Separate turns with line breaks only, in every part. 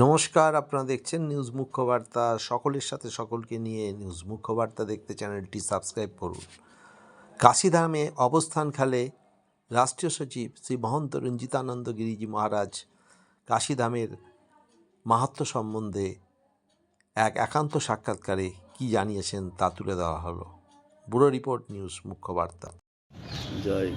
নমস্কার, আপনারা দেখছেন নিউজ মুখ্যবার্তা। সকলের সাথে সকলকে নিয়ে নিউজ মুখ্যবার্তা দেখতে চ্যানেলটি সাবস্ক্রাইব করুন। কাশীধামে অবস্থানকালে রাষ্ট্রীয় সচিব শ্রী মহন্ত রঞ্জিতানন্দ গিরিজি মহারাজ কাশীধামের মাহাত্ম্য সম্বন্ধে এক একান্ত সাক্ষাৎকারে কি জানিয়েছেন তা তুলে দেওয়া হলো। ব্যুরো রিপোর্ট, নিউজ মুখ্যবার্তা।
জয়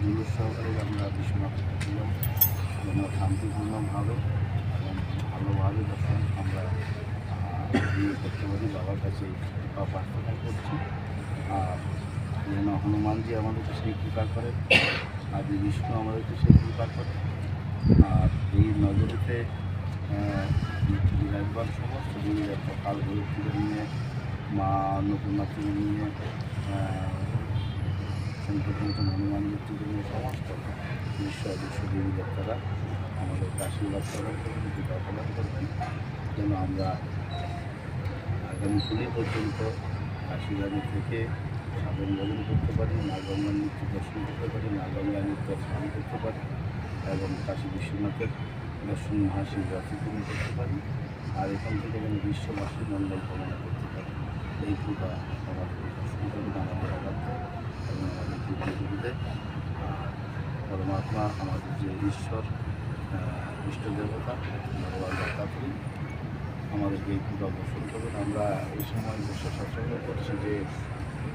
জরুর সহকারে আমরা বিশ্বনাথ ছিলাম যেন শান্তিপূর্ণভাবে এবং ভালোভাবে দর্শন আমরা করতে পারি। বাবার কাছে প্রার্থনা করছি আর যেন হনুমানজি আমাদেরকে সেই কৃপা করেন, আদি বিষ্ণু আমাদেরকে সেই কৃপা করেন। আর এই নগরীতে বিরাজমান সমস্ত দেবীর একটা কালগুলো থেকে নিয়ে মা অন্নপূর্ণা থেকে নিয়ে হনুমান মূর্তিকে নিয়ে সমস্ত বিশ্ব দেবী দেবতারা আমাদেরকে আশীর্বাদ প্রদান করবেন, কৃপা প্রদান করবেন, যেন আমরা আগামী কুলি পর্যন্ত কাশীরানী থেকে সাধন ভজন করতে পারি, মা গঙ্গার নৃত্য দর্শন করতে পারি, মা গঙ্গা নৃত্য স্নান করতে পারি এবং কাশী বিশ্বনাথের দর্শন মহাশিবরাত্রি পূরণ করতে পারি। আর এখান থেকে যেন বিশ্ববাসী মঙ্গল কামনা করতে পারি। এই কৃপা আমাদের দর্শন করবেন, আমাদের আগাতে এবং আমাদের পৃথিবীতে পরমাত্মা আমাদের যে ঈশ্বর ইষ্ট দেবতা ভগবান দত্তাত্রী আমাদেরকে এই কৃপা পোষণ করবেন। আমরা এই সময় বসে সৎসঙ্গ করছি যে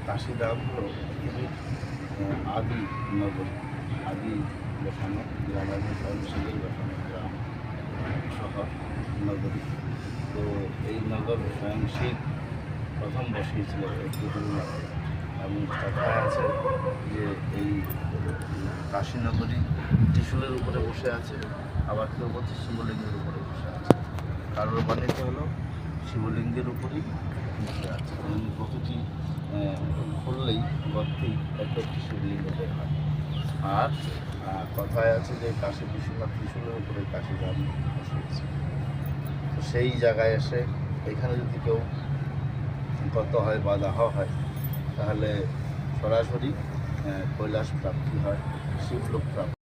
কাশীধাম হল পৃথিবীর আদি নগরী, আদি বসানো গ্রামের সর্বশেষের বসানো গ্রাম শহর নগরী। তো এই নগর স্বয়ং শিব প্রথম বসিয়েছিল পৃথিবীতে এবং কথায় আছে যে এই কাশীনগরী ত্রিশূলের উপরে বসে আছে, আবার কেউ বলছে শিবলিঙ্গের উপরে বসে আছে। কারোর বাণীতে হলো শিবলিঙ্গের উপরেই বসে আছে। প্রতিটি খুললেই গর্তেই একটি শিবলিঙ্গ বের হয়। আর কথায় আছে যে কাশী বিশ্বনাথ ত্রিশূলের উপরে কাশীধাম বসেছে। তো সেই জায়গায় এসে এখানে যদি কেউ গত হয় বা দাহ হয় তাহলে সরাসরি কৈলাস প্রাপ্তি হয়, শিবলোক প্রাপ্তি।